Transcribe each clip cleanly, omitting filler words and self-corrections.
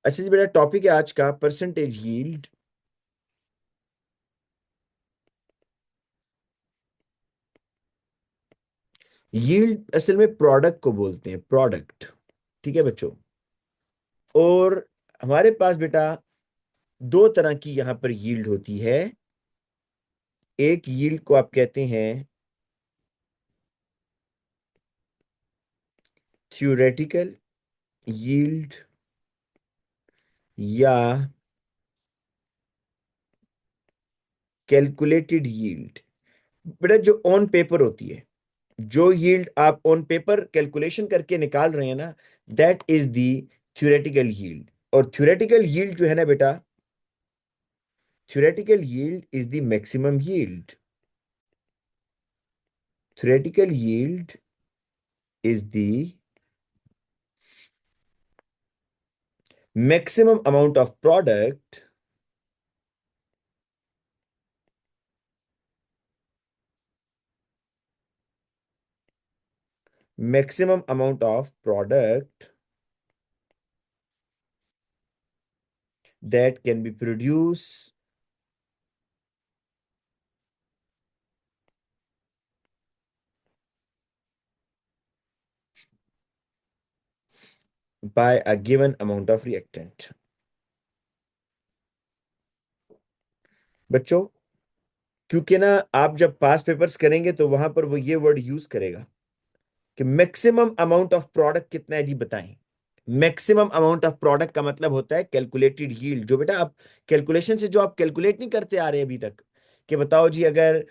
अच्छा जी बेटा, टॉपिक है आज का परसेंटेज यील्ड। यील्ड असल में प्रोडक्ट को बोलते हैं, प्रोडक्ट। ठीक है बच्चों। और हमारे पास बेटा दो तरह की यहां पर यील्ड होती है। एक यील्ड को आप कहते हैं थ्योरेटिकल यील्ड या कैलकुलेटेड यील्ड। बेटा जो ऑन पेपर होती है, जो यील्ड आप ऑन पेपर कैलकुलेशन करके निकाल रहे हैं ना, that is the theoretical yield. और थ्योरेटिकल यील्ड जो है ना बेटा, theoretical yield is the maximum yield. Theoretical yield is the maximum amount of product maximum amount of product that can be produced by a given amount of reactant। बच्चों, क्योंकि ना आप जब पास पेपर्स करेंगे तो वहां पर वो ये वर्ड यूज करेगा कि मैक्सिमम अमाउंट ऑफ प्रोडक्ट कितना है जी बताएं। मैक्सिमम अमाउंट ऑफ प्रोडक्ट का मतलब होता है कैलकुलेटेड यील्ड। जो बेटा आप कैलकुलेशन से जो आप कैलकुलेट नहीं करते आ रहे अभी तक कि बताओ जी अगर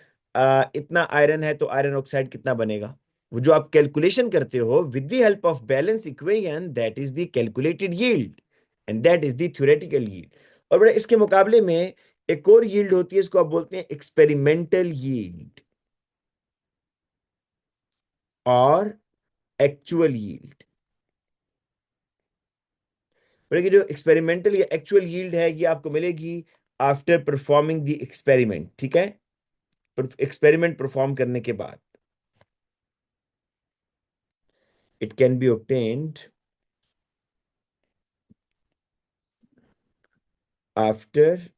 इतना आयरन है तो आयरन ऑक्साइड कितना बनेगा, वो जो आप कैलकुलेशन करते हो with the help of balance equation, that is the calculated yield and that is the theoretical yield. और बेटा इसके मुकाबले में एक और यील्ड होती है, इसको आप बोलते हैं एक्सपेरिमेंटल यील्ड और एक्चुअल यील्ड। मतलब कि जो एक्सपेरिमेंटल या एक्चुअल यील्ड है ये आपको मिलेगी आफ्टर परफॉर्मिंग द एक्सपेरिमेंट। ठीक है, एक्सपेरिमेंट परफॉर्म करने के बाद it can be obtained after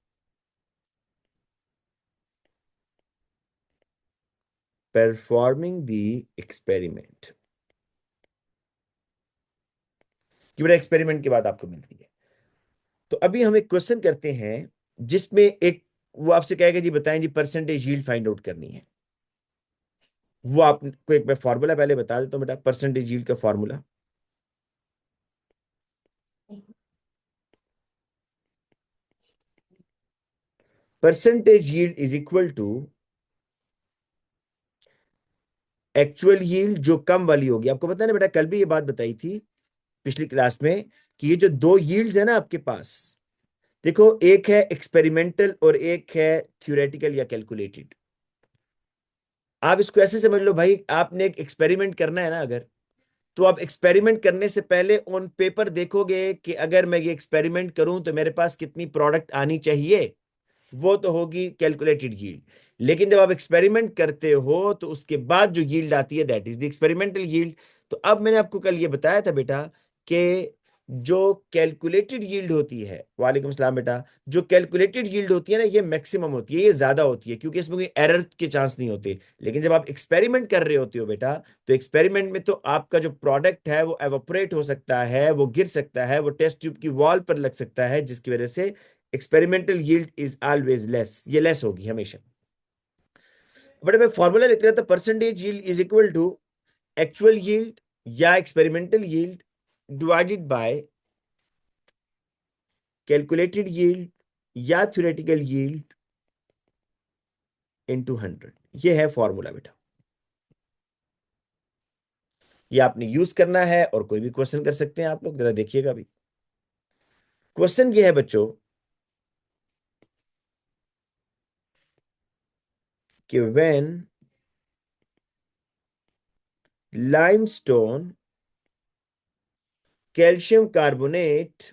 performing the experiment. कि बेटा एक्सपेरिमेंट के बाद आपको मिलती है। तो अभी हम एक क्वेश्चन करते हैं जिसमें एक वो आपसे कहेगा जी बताएं जी परसेंटेज यील्ड फाइंड आउट करनी है। वो आपको एक मैं फॉर्मूला पहले बता देता हूं बेटा, परसेंटेज यील्ड का formula. Percentage yield is equal to actual yield जो कम वाली होगी। आपको पता है ना बेटा, कल भी ये बात बताई थी पिछली क्लास में कि ये जो दो यील्ड्स है ना आपके पास, देखो एक है एक्सपेरिमेंटल और एक है थ्योरेटिकल या कैलकुलेटेड। आप इसको ऐसे समझ लो भाई, आपने एक एक्सपेरिमेंट करना है ना अगर, तो आप एक्सपेरिमेंट करने से पहले ऑन पेपर देखोगे कि अगर मैं ये एक्सपेरिमेंट करूं तो मेरे पास कितनी प्रोडक्ट आनी चाहिए, वो तो होगी कैलकुलेटेड यील्ड। लेकिन जब आप एक्सपेरिमेंट करते हो तो उसके बाद जो यील्ड आती है that is the experimental yield. तो अब मैंने आपको कल ये बताया था बेटा कि जो कैलकुलेटेड यील्ड होती है, वालेकुम सलाम बेटा, जो कैलकुलेटेड यील्ड होती है ना ये मैक्सिमम होती है, ये ज्यादा होती है क्योंकि इसमें कोई एरर के चांस नहीं होते। लेकिन जब आप एक्सपेरिमेंट कर रहे होते हो बेटा, तो एक्सपेरिमेंट में तो आपका जो प्रोडक्ट है वो एवोपरेट हो सकता है, वो गिर सकता है, वो टेस्ट ट्यूब की वॉल पर लग सकता है, जिसकी वजह से experimental yield is always less, ये लेस होगी हमेशा। बट मैं फॉर्मूला लिख रहा था, percentage yield is equal to actual yield या experimental yield divided by calculated yield या थ्योरेटिकल यील्ड इनटू 100। ये है फॉर्मूला बेटा, ये आपने यूज करना है और कोई भी क्वेश्चन कर सकते हैं आप लोग। जरा देखिएगा अभी क्वेश्चन ये है बच्चों कि व्हेन लाइमस्टोन कैल्शियम कार्बोनेट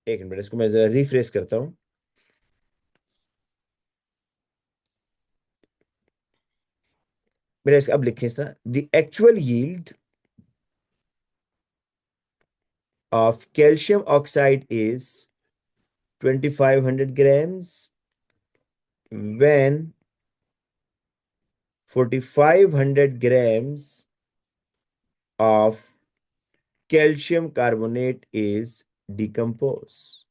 एक मिनट इसको मैं जरा रिफ्रेश करता हूं। मेरा इसका अब लिखें इस तरह, the actual yield of calcium oxide is 2500 grams when 4500 grams of calcium carbonate is decomposed.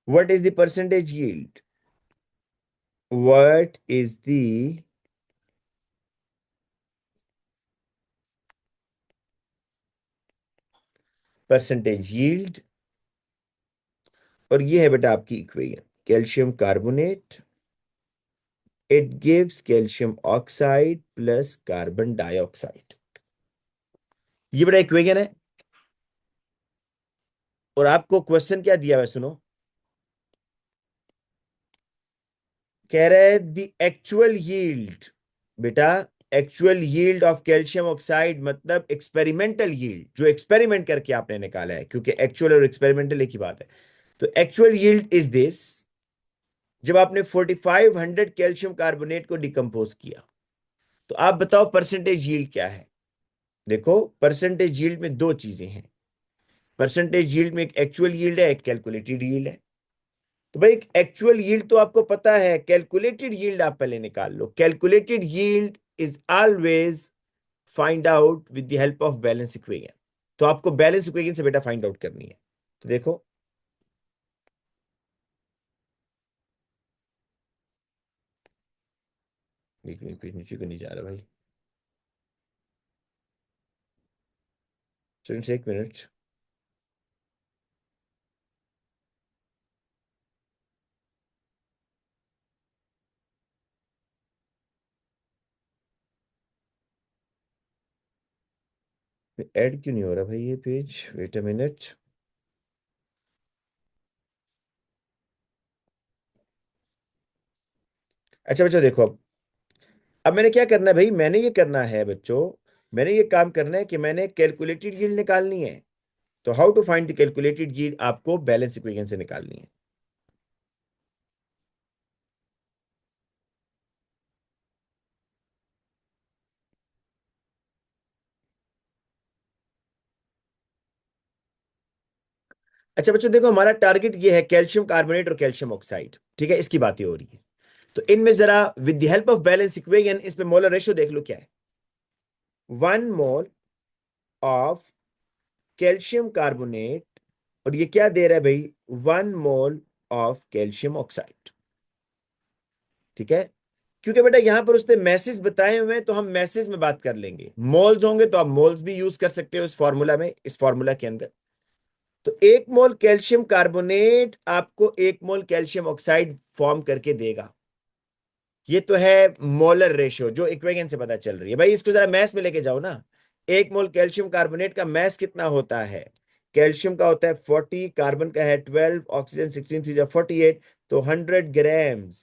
What is the percentage yield? What is the percentage yield? और ये है बेटा आपकी equation, calcium carbonate, it gives calcium oxide plus carbon dioxide. ये बेटा equation है। और आपको क्वेश्चन क्या दिया है सुनो, कह रहे हैं द एक्चुअल यील्ड। बेटा actual yield of calcium oxide मतलब एक्सपेरिमेंटल यील्ड, जो एक्सपेरिमेंट करके आपने निकाला है, क्योंकि एक्चुअल और एक्सपेरिमेंटल एक ही बात है। तो एक्चुअल यील्ड इज दिस, जब आपने 4500 कैल्शियम कार्बोनेट को डिकम्पोज किया, तो आप बताओ परसेंटेज यील्ड क्या है। देखो परसेंटेज यील्ड में दो चीजें हैं, परसेंटेज यील्ड में एक एक्चुअल यील्ड है, एक कैलकुलेटेड यील्ड है। तो भाई एक्चुअल यील्ड तो आपको पता है, कैलकुलेटेड यील्ड आप पहले निकाल लो। Calculated yield is always find out with the help of balance equation. तो आपको बैलेंस इक्वेशन से बेटा फाइंड आउट करनी है। तो देखो एक मिनट, पेज नीचे को नहीं जा रहा भाई, स्टूडेंट्स एक मिनट। ऐड क्यों नहीं हो रहा भाई ये पेज, वेट अ मिनट। अच्छा बच्चों देखो, अब मैंने क्या करना है भाई, मैंने ये करना है बच्चों, मैंने ये काम करना है कि मैंने कैलकुलेटेड यील्ड निकालनी है। तो how to find the calculated yield, आपको बैलेंस इक्वेशन से निकालनी है। अच्छा बच्चों देखो, हमारा टारगेट ये है कैल्शियम कार्बोनेट और कैल्शियम ऑक्साइड, ठीक है, इसकी बातें हो रही है। तो इनमें जरा with the help of balance equation इस पे मोलर रेशियो देख लो क्या है। 1 मोल ऑफ कैल्शियम कार्बोनेट, और ये क्या दे रहा है भाई, 1 मोल ऑफ कैल्शियम ऑक्साइड। ठीक है, क्योंकि बेटा यहां पर उसने मैसेज बताए हुए हैं, तो हम मैसेज में बात कर लेंगे। मोल्स होंगे तो आप मोल्स भी यूज कर सकते हो इस फॉर्मूला में, इस फॉर्मूला के अंदर। तो 1 मोल कैल्शियम कार्बोनेट आपको 1 मोल कैल्शियम ऑक्साइड फॉर्म करके देगा। ये तो है मोलर रेशियो जो इक्वेशन से पता चल रही है। भाई इसको जरा मैथ्स में लेके जाओ ना। 1 मोल कैल्शियम कार्बोनेट का मैस कितना होता है, कैल्शियम का होता है 40, कार्बन का है 12, ऑक्सीजन 16, 3 48, तो 100 grams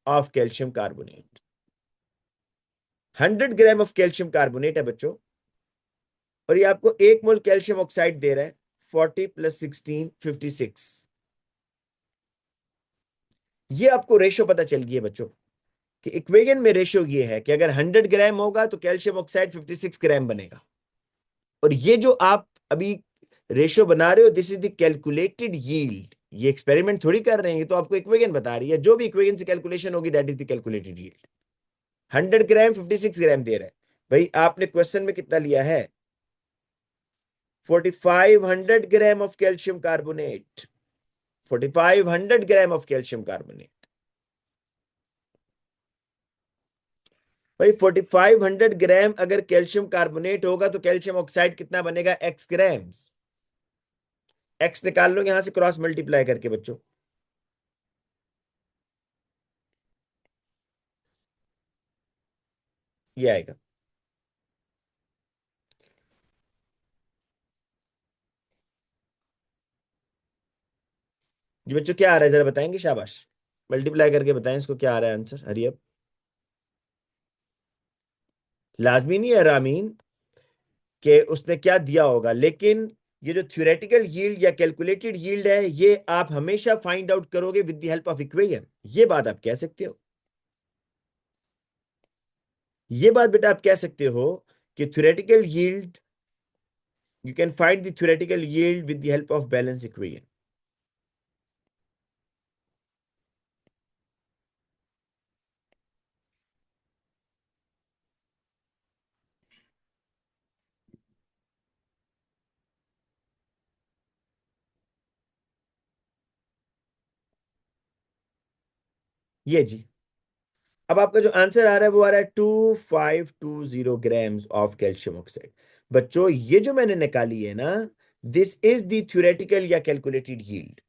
of calcium carbonate. 100 gram of calcium carbonate है बच्चों, और ये आपको 1 मोल कैल्शियम ऑक्साइड दे रहा है, 40 प्लस 16 56। ये आपको रेशियो पता चल गई है बच्चों, कि इक्वेशन में रेशियो ये है कि अगर 100 ग्राम होगा तो कैल्शियम ऑक्साइड 56 ग्राम बनेगा। और ये जो आप अभी रेशियो बना रहे हो, this is the calculated yield. ये एक्सपेरिमेंट थोड़ी कर रहे हैं, तो आपको इक्वेशन बता रही है, जो भी इक्वेशन से कैलकुलेशन होगी that is the calculated yield. 100 ग्राम 56 ग्राम दे रहा है। भाई आपने क्वेश्चन में कितना लिया है, 4500 gram of calcium carbonate, 4500 gram of calcium carbonate. भाई 4500 ग्राम अगर कैल्शियम कार्बोनेट होगा तो कैल्शियम ऑक्साइड कितना बनेगा, x ग्राम्स। एक्स निकाल लो यहां से क्रॉस मल्टीप्लाई करके बच्चों, ये आएगा। जी बच्चों क्या आ रहा है जरा बताएंगे, शाबाश। मल्टीप्लाई करके बताएं इसको क्या आ रहा है आंसर, हरी अब। लाजमी नहीं है रामीन कि उसने क्या दिया होगा, लेकिन ये जो थ्योरेटिकल यील्ड या कैलकुलेटेड यील्ड है, ये आप हमेशा फाइंड आउट करोगे with the help of equation. ये बात आप कह सकते हो। ये बात बेटा आप कह सकते हो कि theoretical yield, you can find the theoretical yield with the help of balance equation. ये जी, अब आपका जो आंसर आ रहा है वो आ रहा है 2520 ग्राम्स ऑफ कैल्शियम ऑक्साइड। बच्चों ये जो मैंने निकाली है ना, दिस इज द थ्योरेटिकल या कैलकुलेटेड यील्ड।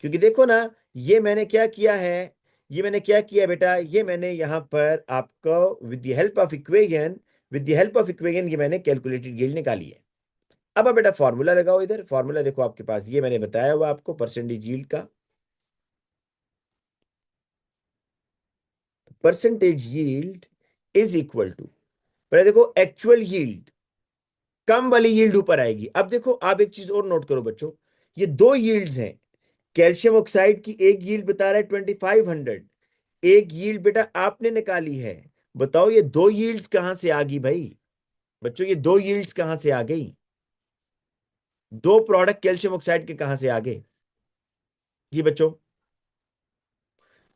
क्योंकि देखो ना, ये मैंने क्या किया है, ये मैंने क्या किया बेटा, ये मैंने यहां पर आपको with the help of equation, with the help of equation ये मैंने कैलकुलेटेड यील्ड निकाली है। अब आप बेटा फॉर्मूला लगाओ, इधर फॉर्मूला देखो आपके पास, ये मैंने बताया हुआ आपको परसेंटेज यील्ड का। Percentage yield is equal to, पहले देखो एक्चुअल यील्ड, कम वाली यील्ड ऊपर आएगी। अब देखो आप एक चीज और नोट करो बच्चों, ये दो यील्ड्स हैं। कैल्शियम ऑक्साइड की एक यील्ड बता रहा है 2500, एक यील्ड बेटा आपने निकाली है। बताओ ये दो यील्ड्स कहां से आ गई भाई? बच्चों ये दो यील्ड्स कहां से आ गई? दो प्रोडक्ट कैल्शियम ऑक्साइड के कहां से आ गए जी बच्चों?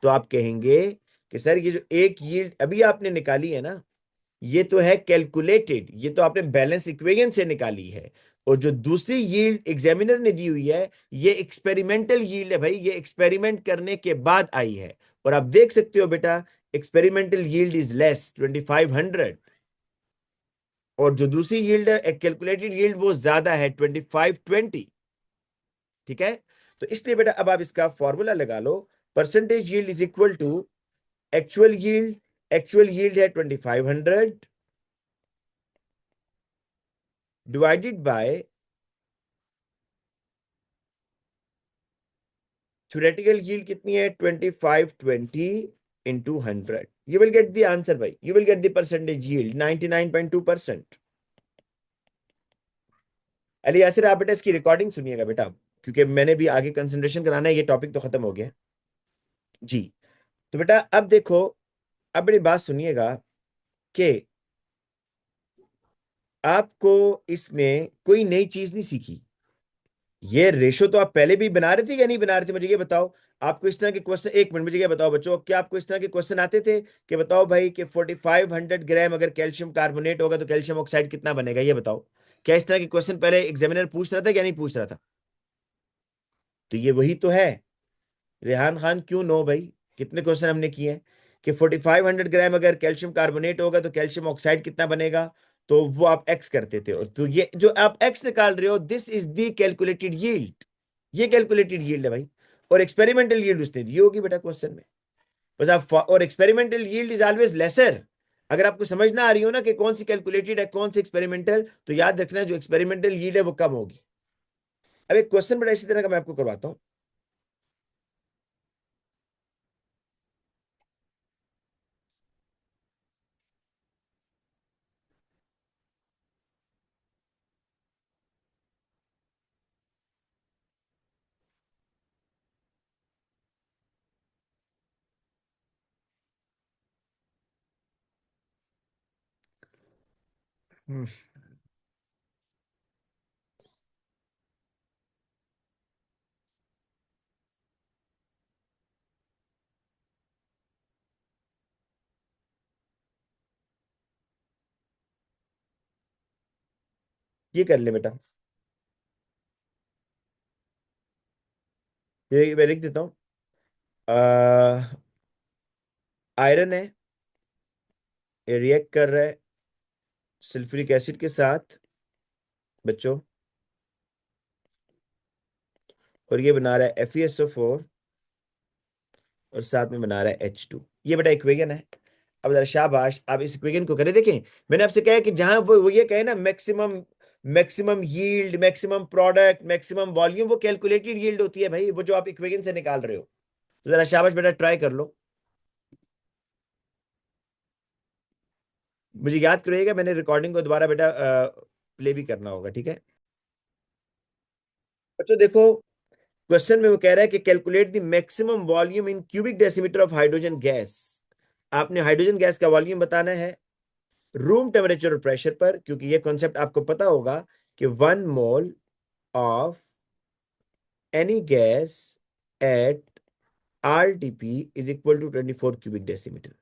तो आप कहेंगे कि सर ये जो एक यील्ड अभी आपने निकाली है ना, ये तो है कैलकुलेटेड, ये तो आपने बैलेंस इक्वेशन से निकाली है। और जो दूसरी यील्ड एग्जामिनर ने दी हुई है, ये एक्सपेरिमेंटल यील्ड है भाई, ये एक्सपेरिमेंट करने के बाद आई है। और आप देख सकते हो बेटा, एक्सपेरिमेंटल यील्ड इज लेस 2500, और जो दूसरी यील्ड है कैलकुलेटेड यील्ड वो ज्यादा है 2520। ठीक है, तो इसलिए बेटा अब आप इसका फॉर्मूला लगा लो, percentage yield is equal to actual yield, actual yield है 2500 डिवाइडेड बाय थ्योरेटिकल यील्ड कितनी है 2520 into 100। You will get the answer भाई, you will get the percentage yield 99.2%। Ali Yasir आप बेटा इसकी रिकॉर्डिंग सुनिएगा बेटा, क्योंकि मैंने भी आगे कंसंट्रेशन कराना है, ये टॉपिक तो खत्म हो गया जी। तो बेटा अब देखो, अब मेरी बात सुनिएगा कि आपको इसमें कोई नई चीज नहीं सीखी। ये रेशो तो आप पहले भी बना रहे थे या नहीं बना रहे थे, मुझे ये बताओ। आपको इस तरह के क्वेश्चन, एक मिनट मुझे ये बताओ बच्चों, क्या आपको इस तरह के क्वेश्चन आते थे कि बताओ भाई कि 4500 ग्राम अगर कैल्शियम कार्बोनेट होगा तो कैल्शियम ऑक्साइड कितना बनेगा, ये बताओ। क्या इस तरह के क्वेश्चन पहले एग्जामिनर पूछ रहा था या नहीं पूछ रहा था? तो ये वही तो है। रेहान खान क्यों नो भाई, कितने क्वेश्चन हमने किए हैं कि 4500 ग्राम अगर कैल्शियम कार्बोनेट होगा तो कैल्शियम ऑक्साइड कितना बनेगा, तो वो आप एक्स करते थे। और तो ये जो आप एक्स निकाल रहे हो, this is the calculated yield, ये कैलकुलेटेड यील्ड है भाई। और एक्सपेरिमेंटल यील्ड उसने दी होगी बेटा क्वेश्चन में। बस आप, और experimental yield is always lesser. अगर आपको समझ ना आ रही हो ना कि कौन सी कैलकुलेटेड है कौन सी एक्सपेरिमेंटल, तो याद रखना जो एक्सपेरिमेंटल यील्ड है वो कम होगी। अब एक क्वेश्चन बड़ा इसी तरह का मैं आपको करवाता हूं। हम्म, ये कर ले बेटा, ये मैं लिख देता हूँ। आयरन है, ये रिएक्ट कर रहा है सल्फ्यूरिक एसिड के साथ बच्चों, और ये बना रहा है FeSO4, और साथ में बना रहा है H2। ये बेटा इक्वेशन है। अब जरा शाबाश आप इस इक्वेशन को करें, देखें मैंने आपसे कहा है कि जहां वो ये कहे ना maximum, maximum yield, maximum product, maximum volume, वो कैलकुलेटेड यील्ड होती है भाई, वो जो आप इक्वेशन से निकाल रहे हो। तो जरा शाबाश बेटा ट्राई कर लो। मुझे याद करिएगा, मैंने रिकॉर्डिंग को दोबारा बेटा प्ले भी करना होगा, ठीक है बच्चों? देखो क्वेश्चन में वो कह रहा है कि calculate the maximum volume in cubic decimetre of hydrogen gas. आपने हाइड्रोजन गैस का वॉल्यूम बताना है, रूम टेम्परेचर और प्रेशर पर, क्योंकि ये कॉन्सेप्ट आपको पता होगा कि 1 mole of any gas at RTP is equal to 24 cubic decimetre.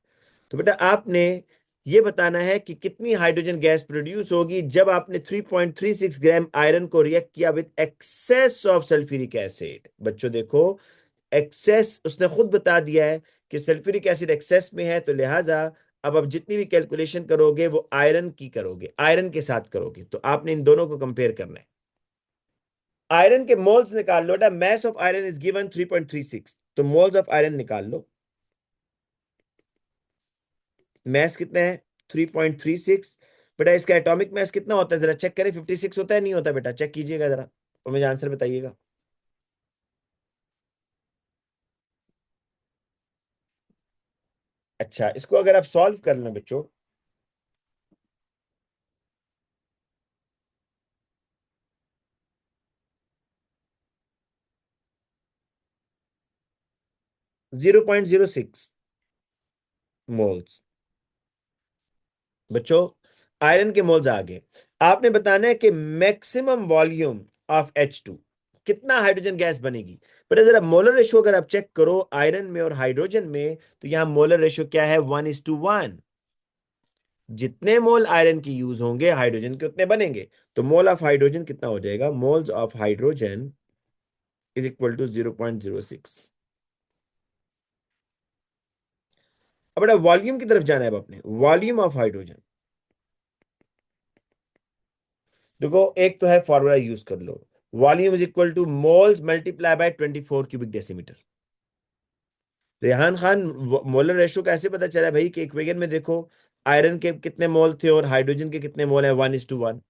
तो बेटा आपने ये बताना है कि कितनी हाइड्रोजन गैस प्रोड्यूस होगी जब आपने 3.36 ग्राम आयरन को रिएक्ट किया with excess of sulphuric acid. बच्चों देखो, एक्सेस उसने खुद बता दिया है कि सल्फ्यूरिक एसिड एक्सेस में है, तो लिहाजा अब आप जितनी भी कैलकुलेशन करोगे वो आयरन की करोगे, आयरन के साथ करोगे। तो आपने इन दोनों को कंपेयर करना है। आयरन के मोल्स निकाल लो बेटा, mass of iron is given 3.36, तो मोल्स ऑफ आयरन निकाल लो। मैस कितना है? 3.36। बेटा इसका एटॉमिक मैस कितना होता है जरा चेक करें, 56 होता है नहीं होता? बेटा चेक कीजिएगा जरा और मुझे आंसर बताइएगा। अच्छा, इसको अगर आप सॉल्व कर लें बच्चों, 0.06 मोल्स। बच्चों आयरन के मोल्स आ गए। आपने बताना है कि मैक्सिमम वॉल्यूम ऑफ H2, कितना हाइड्रोजन गैस बनेगी। बट जरा मोलर रेशियो अगर आप चेक करो आयरन में और हाइड्रोजन में, तो यहां मोलर रेशियो क्या है? 1:1। जितने मोल आयरन की यूज होंगे हाइड्रोजन के उतने बनेंगे। तो मोल ऑफ हाइड्रोजन कितना हो जाएगा? Moles of hydrogen is equal to 0.06। अब बेटा वॉल्यूम की तरफ जाना है। अब अपने वॉल्यूम ऑफ हाइड्रोजन देखो, एक तो है फॉर्मूला यूज कर लो, volume is equal to moles multiply by 24 cubic decimetre. Rehan Khan, molar ratio का ऐसे पता चला भाई कि इक्वेशन में देखो आयरन के कितने मोल थे और हाइड्रोजन के कितने मोल है, 1:1।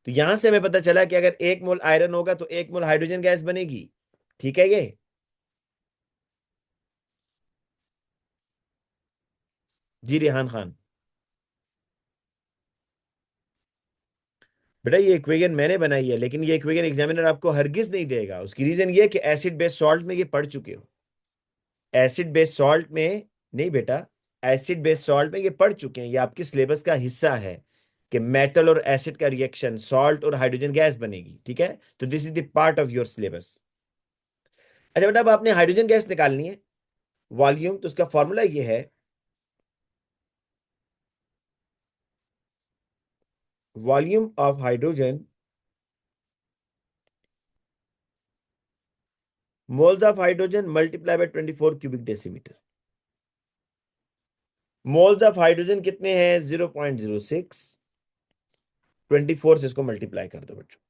तो यहां से हमें पता चला कि अगर 1 मोल आयरन होगा तो 1 मोल हाइड्रोजन गैस बनेगी। ठीक है ये? जी रेहान खान। बेटा ये इक्वेशन मैंने बनाई है, लेकिन ये इक्वेशन एग्जामिनर आपको हरगिज नहीं देगा। उसकी रीजन ये है कि एसिड बेस सॉल्ट में ये पढ़ चुके हो। एसिड बेस सॉल्ट में नहीं बेटा, एसिड बेस सॉल्ट में ये पढ़ चुके हैं, ये आपके सिलेबस का हिस्सा है कि मेटल और एसिड का रिएक्शन सॉल्ट और हाइड्रोजन गैस बनेगी। ठीक है, तो this is the part of your syllabus. अच्छा बेटा, अब आपने हाइड्रोजन गैस निकालनी है वॉल्यूम, तो उसका फॉर्मूला ये है, volume of hydrogen moles of hydrogen multiply by 24 cubic decimetre. Moles of hydrogen कितने हैं? 0.06। 24 से इसको मल्टीप्लाई कर दो बच्चों।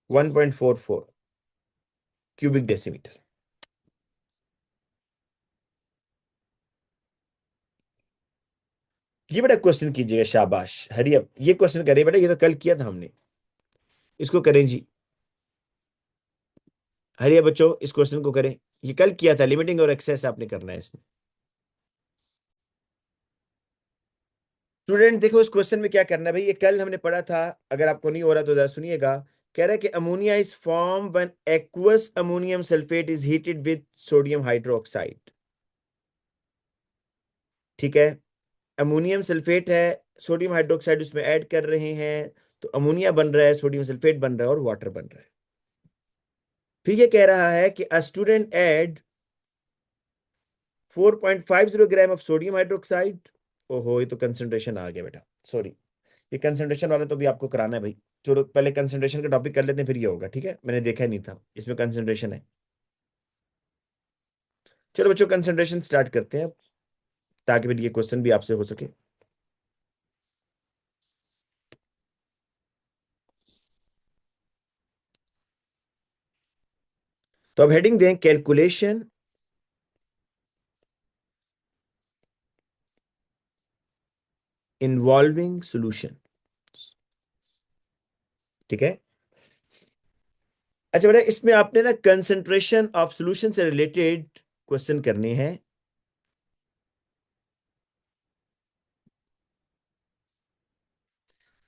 1.44 क्यूबिक डेसीमीटर। ये बेटा क्वेश्चन कीजिएगा, शाबाश हरी। अब ये क्वेश्चन करें बेटा, ये तो कल किया था हमने, इसको करें जी। हरिया बच्चों, इस क्वेश्चन को करें, ये कल किया था, लिमिटिंग और एक्सेस आपने करना है इसमें। स्टूडेंट देखो, इस क्वेश्चन में क्या करना है भाई, ये कल हमने पढ़ा था, अगर आपको नहीं हो रहा तो जरा सुनिएगा। कह रहा है कि ammonia is form when aqueous ammonium sulphate is heated with sodium hydroxide. ठीक है, अमोनियम सल्फेट है, सोडियम हाइड्रोक्साइड उसमें ऐड कर रहे हैं, तो अमोनिया बन रहा है, सोडियम सल्फेट बन रहा है और वाटर बन रहा है। फिर ये कह रहा है कि a student add 4.50 gram of sodium hydroxide. ओहो, ये तो कंसंट्रेशन आ गया बेटा, सॉरी। ये कंसंट्रेशन वाला तो भी आपको कराना है भाई। चलो पहले कंसंट्रेशन का टॉपिक कर लेते हैं, फिर ये होगा। ठीक है, मैंने देखा ही नहीं था इसमें कंसंट्रेशन है। चलो बच्चों कंसंट्रेशन स्टार्ट करते हैं, ताकि फिर ये क्वेश्चन भी आपसे हो सके। तो अब हेडिंग दें कैलकुलेशन इन्वॉल्विंग सॉल्यूशन। ठीक है। अच्छा बेटा, इसमें आपने ना कंसंट्रेशन ऑफ सॉल्यूशन से रिलेटेड क्वेश्चन करने हैं।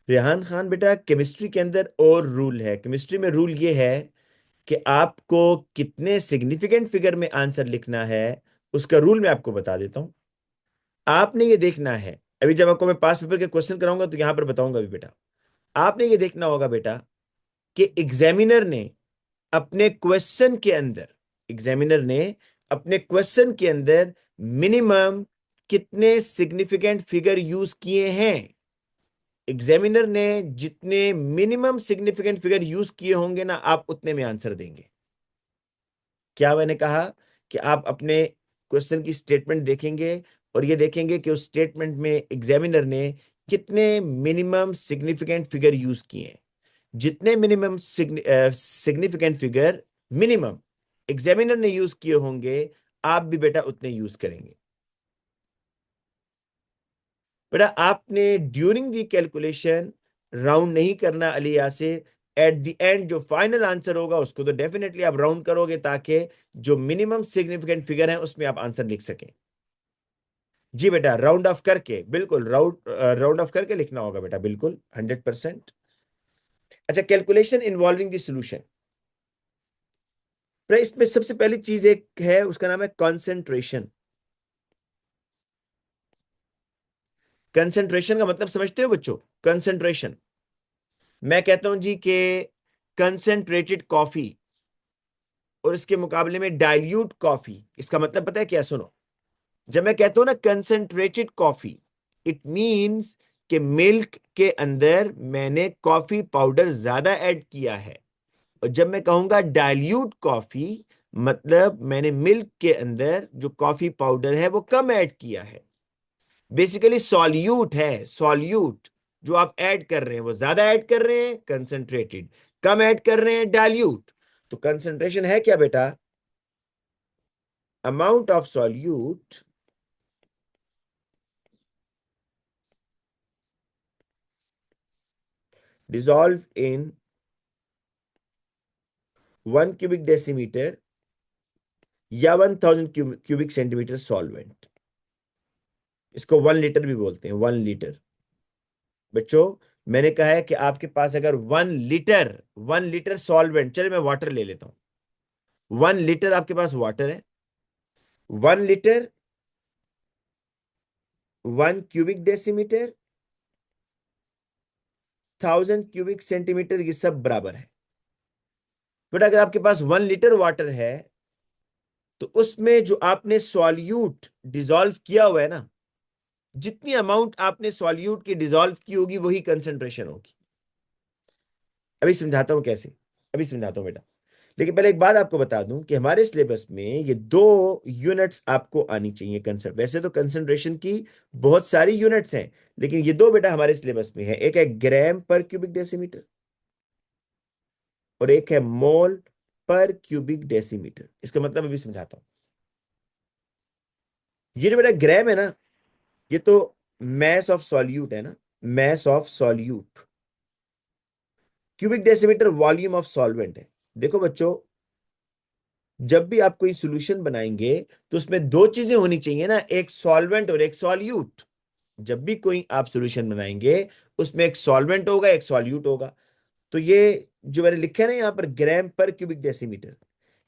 रेहान खान बेटा, केमिस्ट्री के अंदर और रूल है, केमिस्ट्री में रूल ये है कि आपको कितने सिग्निफिकेंट फिगर में आंसर लिखना है, उसका रूल मैं आपको बता देता हूं। आपने ये देखना है, अभी जब आपको मैं पास पेपर के क्वेश्चन कराऊंगा तो यहां पर बताऊंगा भी बेटा, आपने ये देखना होगा बेटा कि एग्जामिनर ने अपने क्वेश्चन के अंदर एग्जामिनर ने अपने क्वेश्चन के अंदर मिनिमम कितने सिग्निफिकेंट फिगर यूज किए हैं। एग्जामिनर ने जितने मिनिमम सिग्निफिकेंट फिगर यूज किए होंगे ना, आप उतने में आंसर देंगे। क्या मैंने कहा कि आप अपने क्वेश्चन की स्टेटमेंट देखेंगे और ये देखेंगे कि उस स्टेटमेंट में एग्जामिनर ने कितने मिनिमम सिग्निफिकेंट फिगर यूज किए हैं। जितने minimum significant figure minimum examiner ने यूज किए होंगे, आप भी बेटा उतने यूज करेंगे। बेटा आपने ड्यूरिंग दी कैलकुलेशन राउंड नहीं करना Ali Yasir. At the end जो फाइनल आंसर होगा उसको तो डेफिनेटली आप राउंड करोगे, ताकि जो मिनिमम सिग्निफिकेंट फिगर है उसमें आप आंसर लिख सकें। जी बेटा, राउंड ऑफ करके, बिल्कुल राउंड ऑफ करके लिखना होगा बेटा, बिल्कुल 100%। अच्छा, कैलकुलेशन इन्वॉल्विंग द सॉल्यूशन। इसमें सबसे पहली चीज एक है, उसका नाम है कंसंट्रेशन। कंसंट्रेशन का मतलब समझते हो बच्चों? कंसंट्रेशन, मैं कहता हूं जी कि कंसंट्रेटेड कॉफी और इसके मुकाबले में डाइल्यूट कॉफी, इसका मतलब पता है क्या? सुनो, जब मैं कहता हूं ना कंसंट्रेटेड कॉफी, इट मींस कि मिल्क के अंदर मैंने कॉफी पाउडर ज्यादा ऐड किया है। और जब मैं कहूंगा डाइल्यूट कॉफी, मतलब मैंने मिल्क के अंदर जो कॉफी पाउडर है वो कम ऐड किया है। बेसिकली सॉल्यूट है, सॉल्यूट जो आप ऐड कर रहे हैं वो ज्यादा ऐड कर रहे हैं कंसंट्रेटेड, कम ऐड कर रहे हैं डाइल्यूट। तो कंसंट्रेशन है क्या बेटा? Amount of solute dissolved in 1 cubic decimeter या 1000 cubic centimeter सॉल्वेंट। इसको 1 लीटर भी बोलते हैं, 1 लीटर। बच्चों, मैंने कहा है कि आपके पास अगर 1 लीटर सॉल्वेंट, चलिए मैं वाटर ले लेता हूं, 1 लीटर आपके पास वाटर है, 1 litre 1 cubic decimeter 1000 cubic centimeter, ये सब बराबर है। बट अगर आपके पास 1 लीटर वाटर है तो उसमें जो आपने सॉल्यूट डिसॉल्व किया हुआ है ना, जितनी अमाउंट आपने सॉल्यूट की डिसॉल्व की होगी वही कंसंट्रेशन होगी। अभी समझाता हूं कैसे, अभी समझाता हूं बेटा। लेकिन पहले एक बात आपको बता दूं कि हमारे सिलेबस में ये दो यूनिट्स आपको आनी चाहिए। कंसंट वैसे तो कंसंट्रेशन की बहुत सारी यूनिट्स हैं, लेकिन ये दो बेटा हमारे सिलेबस में है। एक है ग्राम पर क्यूबिक डेसीमीटर और एक है मोल पर क्यूबिक डेसीमीटर। इसका मतलब अभी समझाता हूं। ये जो बेटा ग्राम है ना, ये तो मैस ऑफ सॉल्यूट है ना, mass of solute. Cubic decimetre volume of solvent है। देखो बच्चों, जब भी आप कोई सॉल्यूशन बनाएंगे तो उसमें दो चीजें होनी चाहिए ना, एक सॉल्वेंट और एक सॉल्यूट। जब भी कोई आप सॉल्यूशन बनाएंगे उसमें एक सॉल्वेंट होगा, एक सॉल्यूट होगा। तो ये जो मैंने लिखा है ना यहां पर ग्राम पर क्यूबिक डेसीमीटर,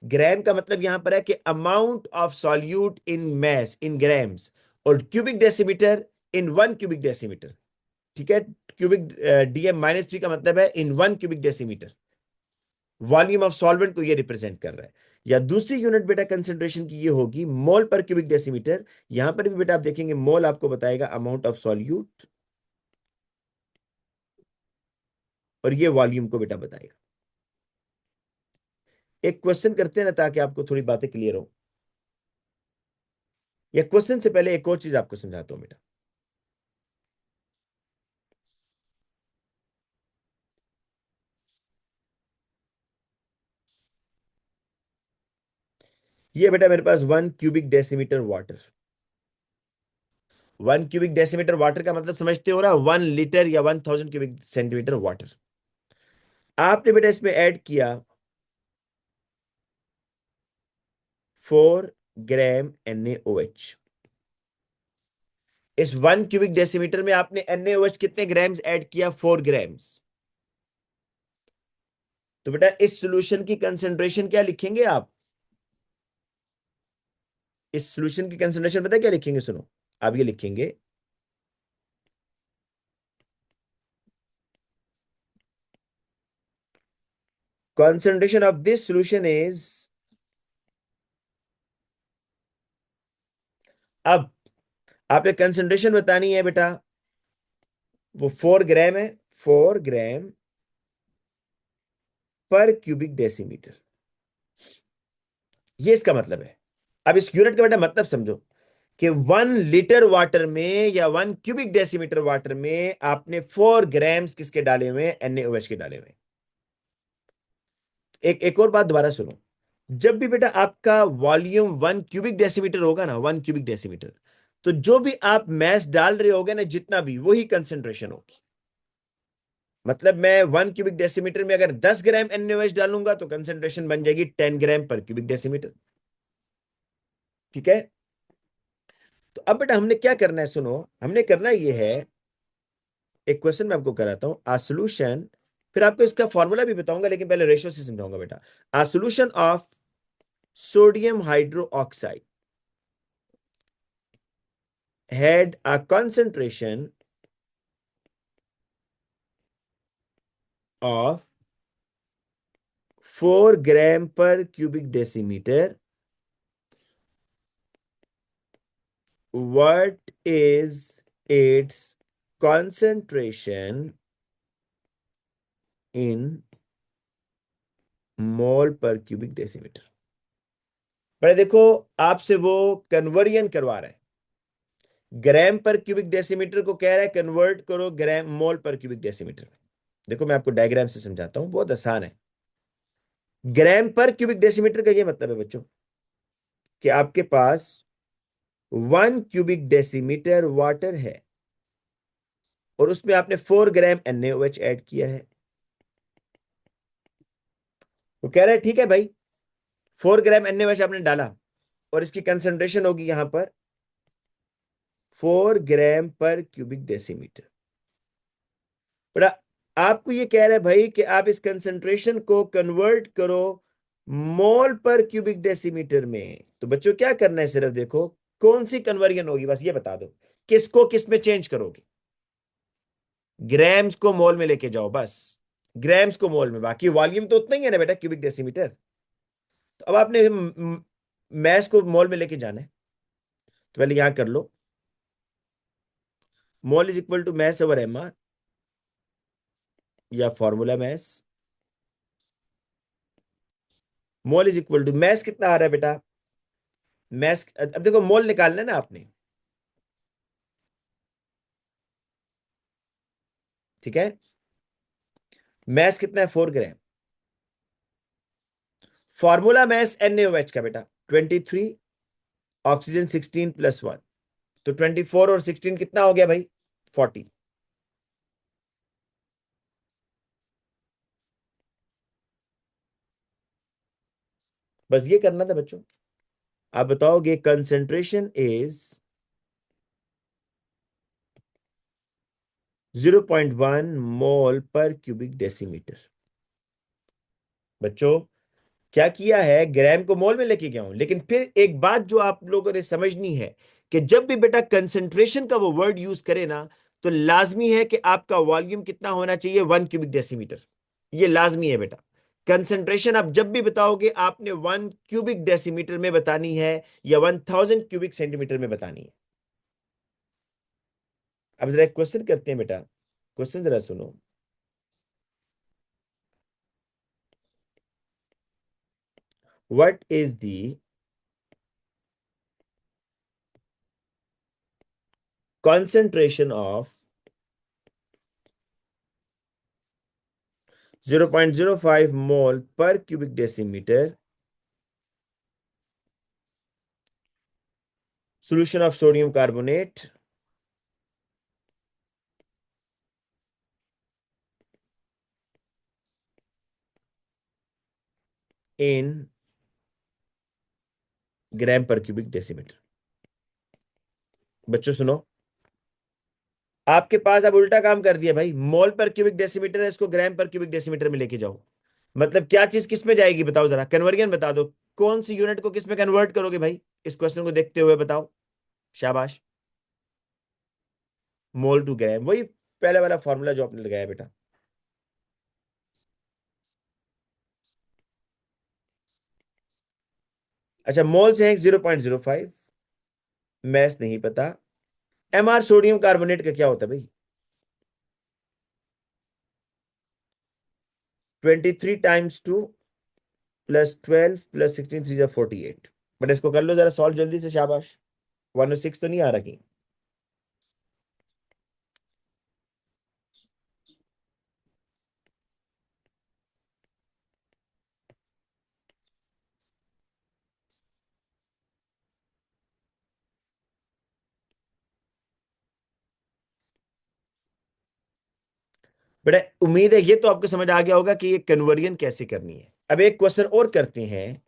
ग्राम का मतलब यहां पर है कि amount of solute in mass in grams, और cubic decimetre in 1 cubic decimeter। ठीक है, क्यूबिक DM-3 का मतलब है इन 1 cubic decimeter। Volume of solvent को ये रिप्रेजेंट कर रहा है। या दूसरी यूनिट बेटा कंसंट्रेशन की ये होगी मोल पर क्यूबिक डेसीमीटर। यहां पर भी बेटा आप देखेंगे मोल आपको बताएगा अमाउंट ऑफ सॉल्यूट, और ये वॉल्यूम को बेटा बताएगा। एक क्वेश्चन करते हैं ना ताकि आपको थोड़ी बातें क्लियर हो। या क्वेश्चन से पहले एक और चीज आपको समझाता हूं बेटा। ये बेटा मेरे पास 1 cubic decimeter water, 1 cubic decimeter water का मतलब समझते हो ना, 1 लीटर या 1000 cubic centimeter वाटर। आपने बेटा इसमें ऐड किया 4 ग्राम NaOH। इस 1 cubic decimeter में आपने NaOH कितने ग्राम्स ऐड किया? 4 ग्राम्स। तो बेटा इस सॉल्यूशन की कंसंट्रेशन क्या लिखेंगे आप? इस सॉल्यूशन की कंसंट्रेशन पता है क्या लिखेंगे? सुनो, आप ये लिखेंगे, concentration of this solution is, अब आपने कंसंट्रेशन बतानी है बेटा, वो 4 ग्राम है, 4 ग्राम पर क्यूबिक डेसीमीटर, ये इसका मतलब है। अब इस यूनिट का बेटा मतलब समझो कि 1 लीटर वाटर में या 1 क्यूबिक डेसीमीटर वाटर में आपने 4 ग्राम्स किसके डाले हुए हैं? NaOH के डाले हुए हैं। एक और बात दोबारा सुनो, जब भी बेटा आपका वॉल्यूम 1 क्यूबिक डेसीमीटर होगा ना, 1 क्यूबिक डेसीमीटर, तो जो भी आप मैस डाल रहे होगे ना, जितना भी, वही कंसेंट्रेशन होगी। मतलब मैं 1 क्यूबिक डेसीमीटर में अगर 10 ग्राम NaOH डालूंगा तो कंसेंट्रेशन बन जाएगी 10 ग्राम पर क्यूबिक डेसीमीटर। ठीक है? तो अब बेटा हमने क्या करना है, सुनो, हमने करना ये है, एक क्वेश्चन मैं आपको कराता हूं, आ सॉल्यूशन, फिर आपको इसका फॉर्मूला भी बताऊंगा, लेकिन पहले रेशियो से समझाऊंगा बेटा। A solution of sodium hydroxide had a concentration of 4 gram per cubic decimeter. What is its concentration in mole per cubic decimeter? पर देखो, आपसे वो कन्वर्जन करवा रहा है, ग्राम पर क्यूबिक डेसीमीटर को कह रहा है कन्वर्ट करो ग्राम मोल पर क्यूबिक डेसीमीटर में। देखो मैं आपको डायग्राम से समझाता हूं, बहुत आसान है। ग्राम पर क्यूबिक डेसीमीटर का ये मतलब है बच्चों कि आपके पास 1 क्यूबिक डेसीमीटर वाटर है और उसमें आपने 4 ग्राम NaOH ऐड किया है। वो कह रहा है ठीक है भाई, 4 ग्राम NaOH आपने डाला और इसकी कंसंट्रेशन होगी यहां पर 4 ग्राम पर क्यूबिक डेसीमीटर। पर आपको ये कह रहा है भाई कि आप इस कंसंट्रेशन को कन्वर्ट करो मोल पर क्यूबिक डेसीमीटर में। तो बच्चों क्या करना है, सिर्फ देखो कौन सी कन्वर्जन होगी, बस ये बता दो किसको किस में चेंज करोगे। ग्राम्स को मोल में लेके जाओ, बस ग्राम्स को मोल में, बाकी वॉल्यूम तो उतना ही है ना बेटा, क्यूबिक डेसीमीटर। तो अब आपने मैस को मोल में लेके जाना है, तो पहले यहां कर लो, mole is equal to mass over MR, या formula mass, mole is equal to mass कितना आ रहा है बेटा, मैस अब देखो मोल निकालना है ना आपने, ठीक है? मैस कितना है? 4 ग्राम। फॉर्मूला मैस NaOH का बेटा 23, ऑक्सीजन 16 + 1, तो 24 और 16 कितना हो गया भाई? 40। बस ये करना था बच्चों। आप बताओगे concentration is 0.1 mole per cubic decimetre. बच्चों क्या किया है, ग्राम को मोल में लेके गया हूं, लेकिन फिर एक बात जो आप लोगों ने समझनी है कि जब भी बेटा कंसेंट्रेशन का वो वर्ड यूज करे ना, तो लाजमी है कि आपका वॉल्यूम कितना होना चाहिए? 1 क्यूबिक डेसीमीटर। ये लाजमी है बेटा। कंसेंट्रेशन आप जब भी बताओगे आपने 1 क्यूबिक डेसीमीटर में बतानी है या 1000 क्यूबिक सेंटीमीटर में बतानी है। अब जरा एक क्वेश्चन करते हैं बेटा, क्वेश्चन जरा सुनो। What is the concentration of 0.05 mole per cubic decimeter solution of sodium carbonate in ग्राम पर क्यूबिक डेसीमीटर। बच्चों सुनो, आपके पास अब उल्टा काम कर दिया भाई, मोल पर क्यूबिक डेसीमीटर है, इसको ग्राम पर क्यूबिक डेसीमीटर में लेके जाओ। मतलब क्या चीज किस में जाएगी बताओ जरा, कन्वर्जन बता दो। कौन सी यूनिट को किस में कन्वर्ट करोगे भाई, इस क्वेश्चन को देखते हुए बताओ। शाबाश। मोल टू ग्राम, वही पहले वाला फॉर्मूला जो आपने लगाया बेटा। अच्छा, मोल से है 0.05। मैथ नहीं पता। एमआर सोडियम कार्बोनेट का क्या होता है भाई? 23 × 2 + 12 + 16 3 48। बट इसको कर लो जरा सॉल्व जल्दी से, शाबाश। 106 तो नहीं आ रहा कहीं? बेटा उम्मीद है ये तो आपको समझ आ गया होगा कि ये कन्वर्जन कैसे करनी है। अब एक क्वेश्चन और करते हैं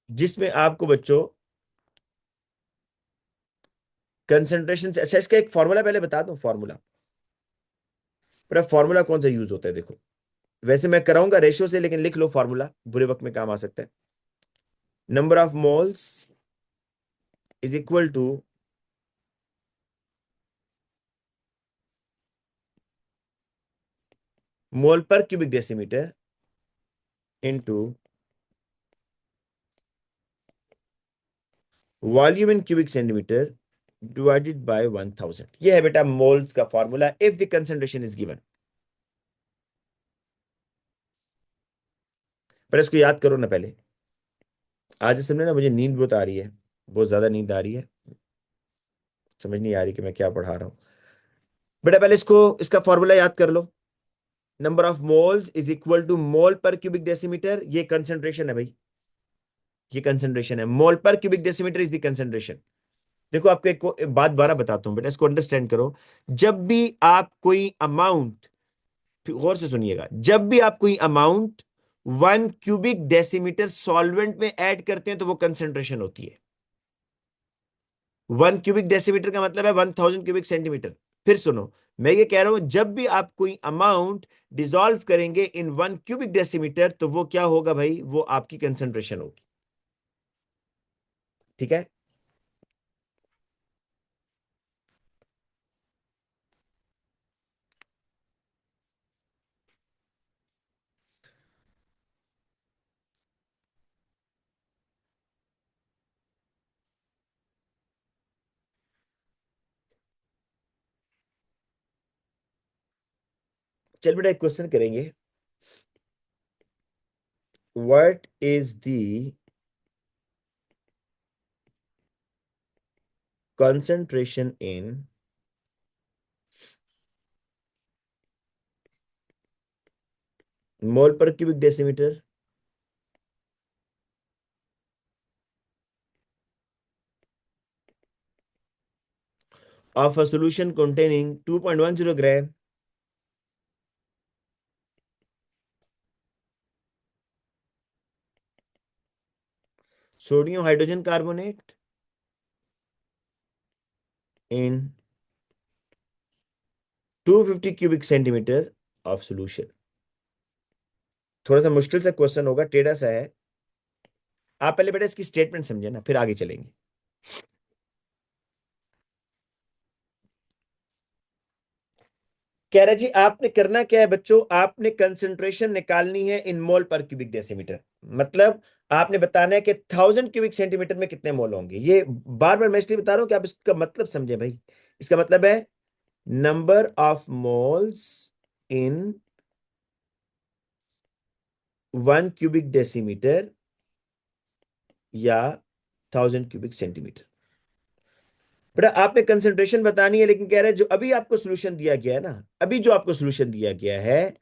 जिसमें आपको बच्चों कंसंट्रेशन से, अच्छा इसका एक फॉर्मूला पहले बता दूं, फॉर्मूला। बेटा फॉर्मूला कौन सा यूज होता है देखो, वैसे मैं कराऊंगा रेशियो से, लेकिन लिख लो फॉर्मूला, बुरे वक्त में काम आ सकता है। Number of moles is equal to mole per cubic decimetre into volume in cubic centimetre divided by 1000। ये है बेटा मोल्स का formula if the concentration is given. पर इसको याद करो ना पहले। आज समझे ना, मुझे नींद बहुत आ रही है, बहुत ज्यादा नींद आ रही है, समझ नहीं आ रही कि मैं क्या पढ़ा रहा हूं। बेटा पहले इसको, इसका फॉर्मूला याद कर लो। Number of moles is equal to mole per cubic decimetre, ये कंसंट्रेशन है भाई, ये कंसंट्रेशन है। मोल per cubic decimetre is the concentration. देखो आपको एक बात बारह बताता हूं बेटा, इसको अंडरस्टैंड करो। जब भी आप कोई अमाउंट, गौर से सुनिएगा, जब भी आप कोई अमाउंट 1 क्यूबिक डेसीमीटर सॉल्वेंट में ऐड करते हैं तो वो कंसंट्रेशन होती है। 1 क्यूबिक डेसीमीटर का मतलब है 1000 क्यूबिक सेंटीमीटर। फिर सुनो, मैं ये कह रहा हूं जब भी आप कोई अमाउंट डिसॉल्व करेंगे इन 1 क्यूबिक डेसीमीटर तो वो क्या होगा भाई, वो आपकी कंसंट्रेशन होगी। ठीक है। चल बेटा एक क्वेश्चन करेंगे। What is the concentration in mole per cubic decimetre of a solution containing 2.10 gram sodium hydrogen carbonate in 250 cubic centimeter of solution। थोड़ा सा मुश्किल सा क्वेश्चन होगा, टेढ़ा सा है। आप पहले बेटा इसकी स्टेटमेंट समझे ना, फिर आगे चलेंगे। कह रहा जी आपने करना क्या है बच्चों, आपने कंसंट्रेशन निकालनी है इन मोल पर क्यूबिक डेसीमीटर। मतलब आपने बताना है कि 1000 क्यूबिक सेंटीमीटर में कितने मोल होंगे। ये बार बार मैं इसलिए बता रहा हूं कि आप इसका मतलब समझे भाई। इसका मतलब है number of moles in 1 cubic decimetre या 1000 क्यूबिक सेंटीमीटर। बेटा आपने कंसंट्रेशन बतानी है, लेकिन कह रहे हैं जो अभी आपको सोल्यूशन दिया गया है ना, अभी जो आपको सोल्यूशन दिया गया है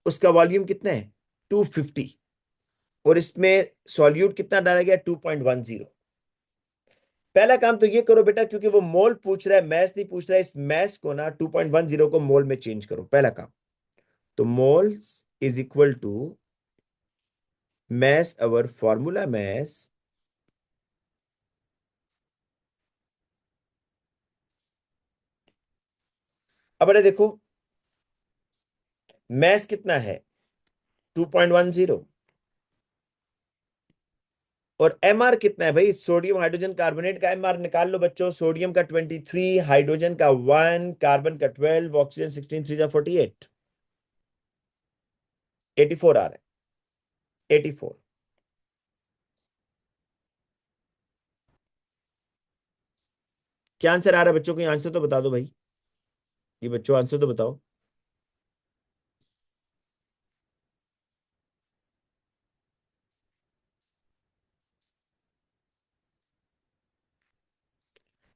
उसका वॉल्यूम कितना है, 250। और इसमें सॉल्यूट कितना डाला गया, 2.10। पहला काम तो ये करो बेटा, क्योंकि वो मोल पूछ रहा है, मैस नहीं पूछ रहा है, इस मैस को ना 2.10 को मोल में चेंज करो, पहला काम। तो mole is equal to mass, our formula mass अब बेटा देखो, मैस कितना है? 2.10। और एमआर कितना है भाई? सोडियम हाइड्रोजन कार्बोनेट का एमआर निकाल लो बच्चों। सोडियम का 23, हाइड्रोजन का 1, कार्बन का 12, ऑक्सीजन 16, 3 48। 84 आ रहा है, 84। क्या आंसर आ रहा है बच्चों को? आंसर तो बता दो भाई। ये बच्चों आंसर तो बताओ।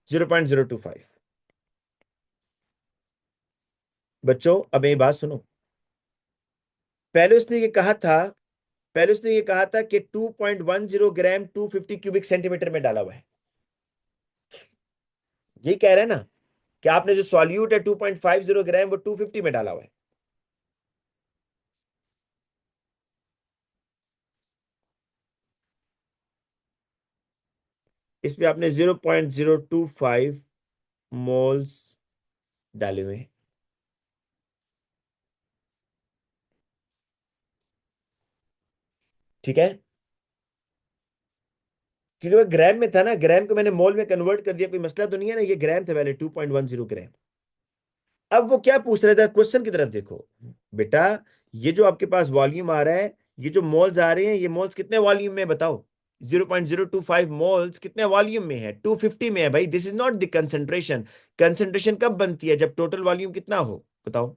0.025। बच्चों अब ये बात सुनो। पहले उसने ये कहा था पहले उसने ये कहा था कि 2.10 ग्राम 250 क्यूबिक सेंटीमीटर में डाला हुआ है। यही कह रहा है ना कि आपने जो सॉल्यूट है 2.50 ग्राम वो 250 में डाला हुआ है। इसमें आपने 0.025 मोल्स डाले हुए हैं। ठीक है, क्योंकि वो ग्राम में था ना, ग्राम को मैंने मोल में कन्वर्ट कर दिया, कोई मसला तो नहीं है ना। ये ग्राम था पहले, 2.10 ग्राम। अब वो क्या पूछ रहा था, क्वेश्चन की तरफ देखो बेटा। ये जो आपके पास वॉल्यूम आ रहा है, ये जो मोल्स आ रहे हैं, ये मोल्स कितने वॉल्यूम में बताओ? 0.025 मोल्स कितने वॉल्यूम में है? 250 में है भाई। This is not the concentration. Concentration कब बनती है? जब टोटल वॉल्यूम कितना हो, बताओ।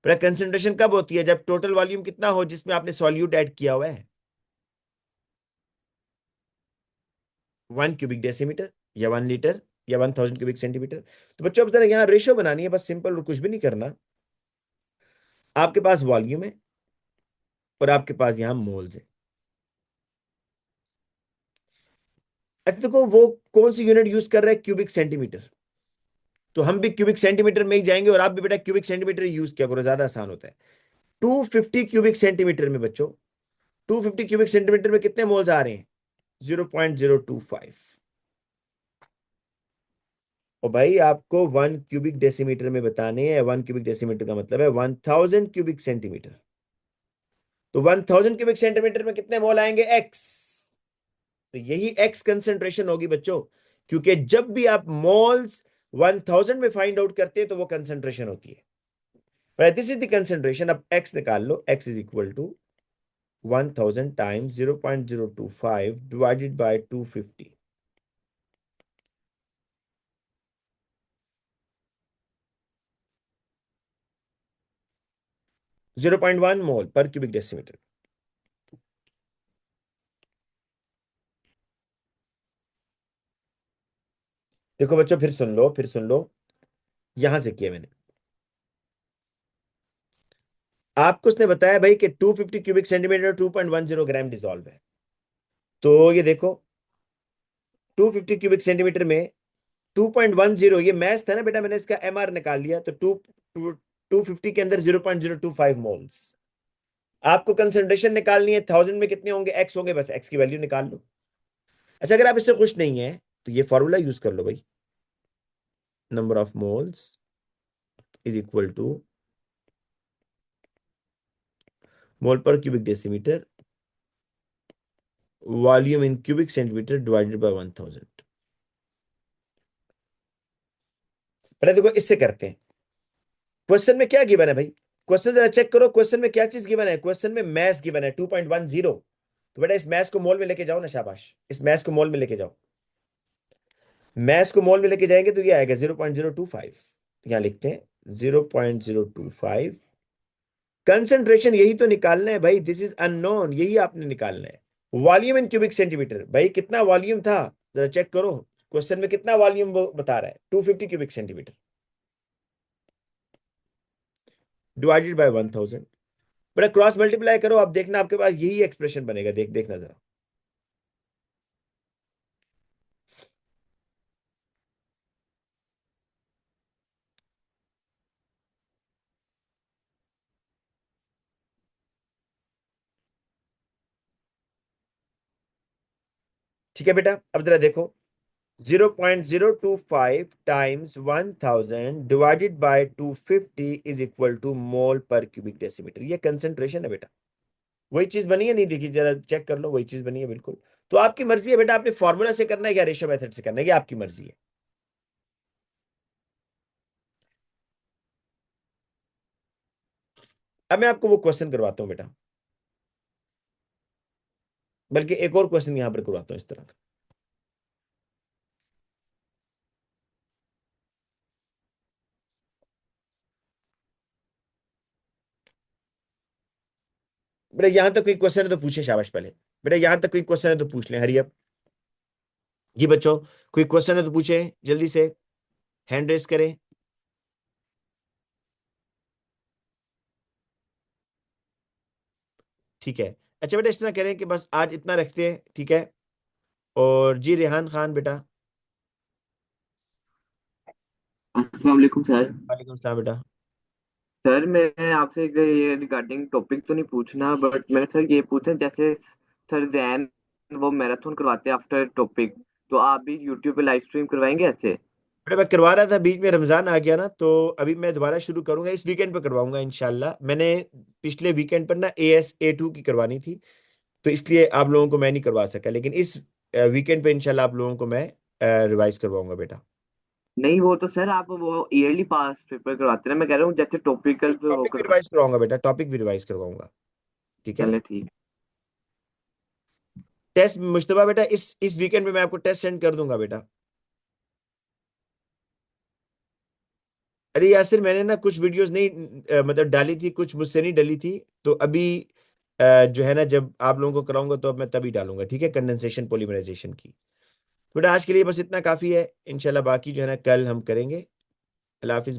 पर कंसंट्रेशन कब होती है? जब टोटल वॉल्यूम कितना हो जिसमें आपने सॉल्यूट ऐड किया हुआ है। 1 क्यूबिक डेसीमीटर, या 1 लीटर, या 1000 क्यूबिक सेंटीमीटर। तो बच्चों अब जरा यहाँ रेशो बनानी है, बस सिंपल, और कुछ भी नहीं करना। आपके पास वॉल्यूम है और आपके पास यहां मोल्स है। अच्छा देखो, वो कौन सी यूनिट यूज कर रहा है? Cubic centimetre. तो हम भी क्यूबिक सेंटीमीटर में ही जाएंगे, और आप भी बेटा क्यूबिक सेंटीमीटर यूज किया करो, ज्यादा आसान होता है। 250 क्यूबिक सेंटीमीटर में बच्चों, 250 क्यूबिक सेंटीमीटर में कितने मोल्स आ रहे हैं? 0.025। और भाई आपको 1 क्यूबिक डेसीमीटर में बताने हैं। 1 क्यूबिक डेसीमीटर का मतलब है 1000 क्यूबिक सेंटीमीटर। तो 1000 क्यूबिक सेंटीमीटर में कितने मोल आएंगे? एक्स। तो यही एक्स कंसेंट्रेशन होगी बच्चों। क्योंकि जब भी आप मोल्स 1000 में फाइंड आउट करते हैं तो वो कंसेंट्रेशन होती है। Right, this is the concentration. अब एक्स निकाल लो। X is equal to 1000 times 0.025 divided by 250। 0.1 mole per cubic decimetre. देखो बच्चों, फिर सुन लो। यहां से किया मैंने। आपको उसने बताया भाई कि 250 क्यूबिक सेंटीमीटर 2.10 ग्राम डिसॉल्व है। तो ये देखो, 250 क्यूबिक सेंटीमीटर में 2.10, ये मैथ था ना बेटा, मैंने इसका एमआर निकाल लिया। तो 250 के अंदर 0.025 मोल्स। आपको कंसंट्रेशन निकालनी है, 1000 में कितने होंगे? एक्स होंगे, बस एक्स की वैल्यू निकाल लो। अच्छा, अगर आप इससे खुश नहीं है तो ये फॉर्मूला यूज कर लो भाई। Number of moles is equal to mole per cubic decimetre, volume in cubic centimetre divided by 1000। पहले देखो इससे करते हैं। क्वेश्चन में क्या गिवन है भाई? क्वेश्चन जरा चेक करो, क्वेश्चन में क्या चीज गिवन है? क्वेश्चन में मैस गिवन है 2.10। तो बेटा इस मैस को मोल में लेके जाओ ना, शाबाश, इस मैस को मोल में लेके जाओ। मैस को मोल में लेके जाएंगे तो ये आएगा 0.025। यहां लिखते हैं 0.025। कंसेंट्रेशन यही तो निकालना है भाई, दिस इज अननोन, यही आपने निकालना है। वॉल्यूम इन क्यूबिक सेंटीमीटर, भाई कितना वॉल्यूम था जरा चेक करो। क्वेश्चन में कितना वॉल्यूम वो बता रहा है? 250 क्यूबिक सेंटीमीटर डिवाइडेड बाय 1000। बड़ा क्रॉस मल्टीप्लाई करो, आप देखना आपके पास यही एक्सप्रेशन बनेगा। देखना जरा। ठीक है बेटा, अब जरा देखो। 0.025 times 1000 divided by 250 is equal to mole per cubic decimetre. ये कंसेंट्रेशन है बेटा। वही चीज बनी है, नहीं देखी, जरा चेक कर लो, वही चीज बनी है बिल्कुल। तो आपकी मर्जी है बेटा, आपने फॉर्मूला से करना है या रेशो मेथड से करना है, ये आपकी मर्जी है। अब मैं आपको वो क्वेश्चन करवाता हूँ बेटा, बल्कि एक और क्वेश्चन यहां पर करवाता हूँ इस तरह का। बेटा यहां तक कोई क्वेश्चन है तो पूछे, शाबाश पहले। बेटा यहां तक कोई क्वेश्चन है तो पूछ लें, हरी अब। जी बच्चों, कोई क्वेश्चन है तो पूछे जल्दी से, हैंड रेस करें। ठीक है। अच्छा बेटा, इस तरह करें कि बस आज इतना रखते हैं, ठीक है। और जी रेहान खान बेटा। अस्सलाम वालेकुम सर। वालेकुम सलाम बेटा। सर मैं आपसे ये रिगार्डिंग टॉपिक तो नहीं पूछना, बट मैंने सर ये पूछना, जैसे सर जैन वो मैराथन करवाते हैं आफ्टर टॉपिक, तो आप भी यूट्यूब पे लाइव स्ट्रीम करवाएंगे ऐसे? बेटा मैं करवा रहा था, बीच में रमजान आ गया ना, तो अभी मैं दोबारा शुरू करूंगा, इस वीकेंड पे करवाऊंगा इंशाल्लाह। मैंने पिछले वीकेंड पर ना AS A2 की करवानी थी, तो इसलिए आप लोगों को मैं नहीं करवा सका, लेकिन इस वीकेंड पे इंशाल्लाह आप लोगों को मैं रिवाइज करवाऊंगा बेटा। नहीं, वो तो सर आप वो ईयरली पास पेपर करवाते हैं ना, मैं कह रहा हूँ जैसे टॉपिकल वो टॉपिक भी करवा। रिवाइज करवाऊंगा बेटा, टॉपिक भी रिवाइज करवाऊंगा। ठीक है। चले ठीक। टेस्ट मुश्तबा बेटा, इस वीकेंड पे मैं आपको टेस्ट सेंड कर दूंगा बेटा। अरे यासिर, मैंने ना कुछ वीडियोस नहीं मतलब डाली थी, कुछ मुझसे नहीं डली थी। तो अभी जो है ना, जब आप लोगों को कराऊंगा तो अब मैं तभी डालूंगा, ठीक है, कंडेंसेशन पॉलीमराइजेशन की। तो बेटा आज के लिए बस इतना काफी है, इंशाल्लाह बाकी जो है ना कल हम करेंगे। अल्लाह हाफिज।